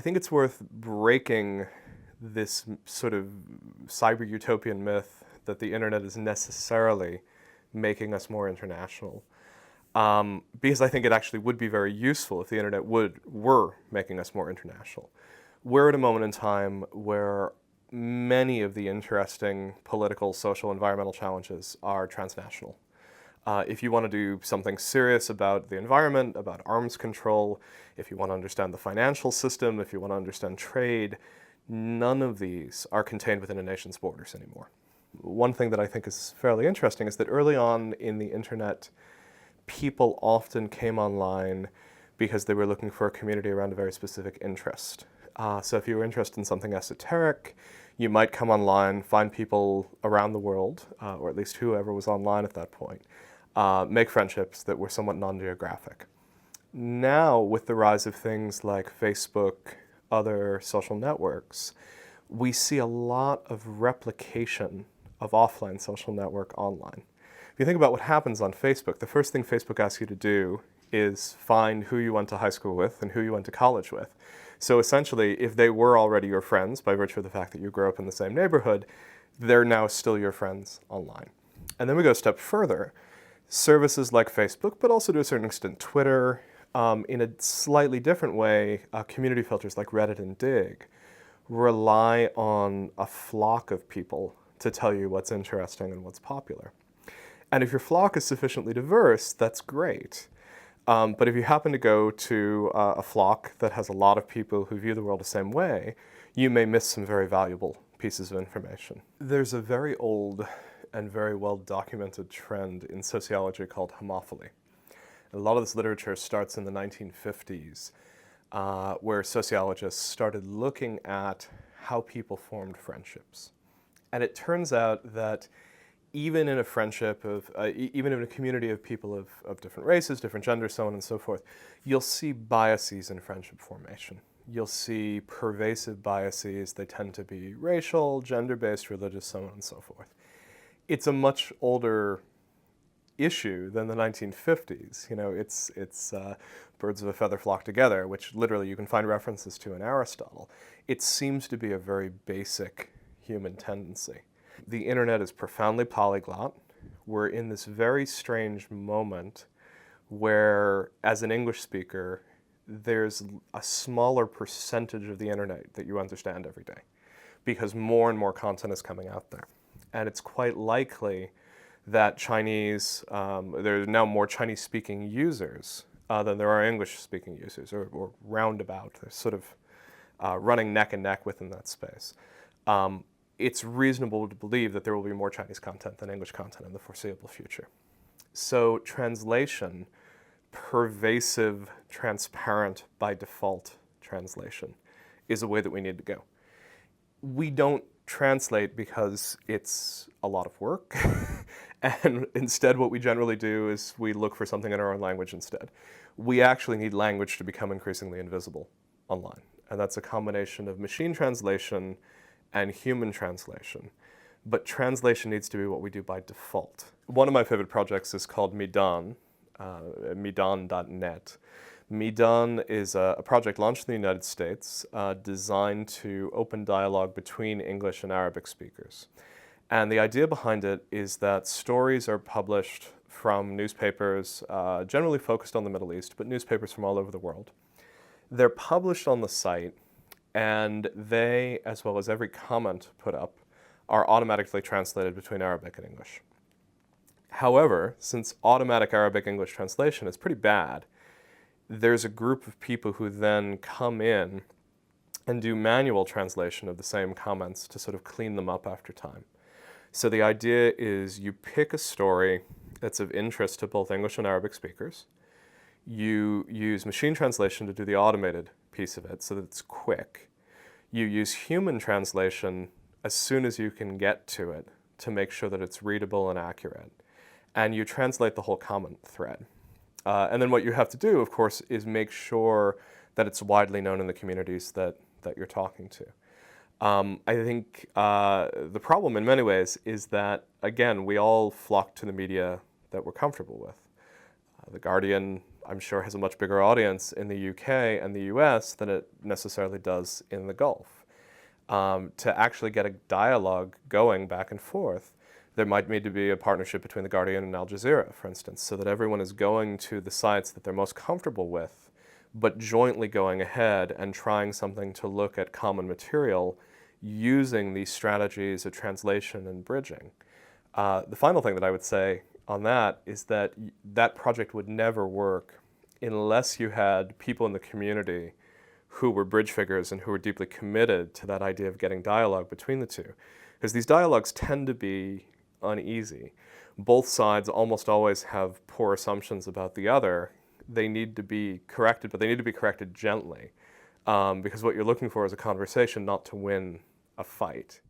think it's worth breaking this sort of cyber utopian myth that the internet is necessarily making us more international. Because I think it actually would be very useful if the internet were making us more international. We're at a moment in time where many of the interesting political, social, environmental challenges are transnational. If you want to do something serious about the environment, about arms control, if you want to understand the financial system, if you want to understand trade, none of these are contained within a nation's borders anymore. One thing that I think is fairly interesting is that early on in the internet, people often came online because they were looking for a community around a very specific interest. So if you were interested in something esoteric, you might come online, find people around the world, or at least whoever was online at that point, make friendships that were somewhat non-geographic. Now, with the rise of things like Facebook, other social networks, we see a lot of replication of offline social network online. If you think about what happens on Facebook, the first thing Facebook asks you to do is find who you went to high school with and who you went to college with. So essentially, if they were already your friends by virtue of the fact that you grew up in the same neighborhood, they're now still your friends online. And then we go a step further. Services like Facebook, but also to a certain extent Twitter, in a slightly different way, community filters like Reddit and Dig rely on a flock of people to tell you what's interesting and what's popular. And if your flock is sufficiently diverse, that's great. But if you happen to go to a flock that has a lot of people who view the world the same way, you may miss some very valuable pieces of information. There's a very old and very well documented trend in sociology called homophily. A lot of this literature starts in the 1950s, where sociologists started looking at how people formed friendships. And it turns out that even in a friendship of, even in a community of people of different races, different genders, so on and so forth, you'll see biases in friendship formation. You'll see pervasive biases. They tend to be racial, gender-based, religious, so on and so forth. It's a much older issue than the 1950s. You know, it's birds of a feather flock together, which literally you can find references to in Aristotle. It seems to be a very basic human tendency. The internet is profoundly polyglot. We're in this very strange moment where, as an English speaker, there's a smaller percentage of the internet that you understand every day because more and more content is coming out there. And it's quite likely that Chinese, there are now more Chinese-speaking users than there are English-speaking users, or roundabout. They're sort of running neck and neck within that space. It's reasonable to believe that there will be more Chinese content than English content in the foreseeable future. So translation, pervasive, transparent, by default translation, is a way that we need to go. We don't translate because it's a lot of work, and instead what we generally do is we look for something in our own language instead. We actually need language to become increasingly invisible online, and that's a combination of machine translation and human translation. But translation needs to be what we do by default. One of my favorite projects is called Midan, midan.net. Midan is a project launched in the United States designed to open dialogue between English and Arabic speakers. And the idea behind it is that stories are published from newspapers, generally focused on the Middle East, but newspapers from all over the world. They're published on the site, and they, as well as every comment put up, are automatically translated between Arabic and English. However, since automatic Arabic-English translation is pretty bad, there's a group of people who then come in and do manual translation of the same comments to sort of clean them up after time. So the idea is you pick a story that's of interest to both English and Arabic speakers. You use machine translation to do the automated piece of it so that it's quick. You use human translation as soon as you can get to it to make sure that it's readable and accurate. And you translate the whole comment thread. And then what you have to do, of course, is make sure that it's widely known in the communities that you're talking to. I think the problem in many ways is that, again, we all flock to the media that we're comfortable with. The Guardian, I'm sure has a much bigger audience in the UK and the US than it necessarily does in the Gulf. To actually get a dialogue going back and forth, there might need to be a partnership between The Guardian and Al Jazeera, for instance, so that everyone is going to the sites that they're most comfortable with, but jointly going ahead and trying something to look at common material using these strategies of translation and bridging. The final thing that I would say on that is that that project would never work unless you had people in the community who were bridge figures and who were deeply committed to that idea of getting dialogue between the two. Because these dialogues tend to be uneasy. Both sides almost always have poor assumptions about the other. They need to be corrected, but they need to be corrected gently. Because what you're looking for is a conversation, not to win a fight.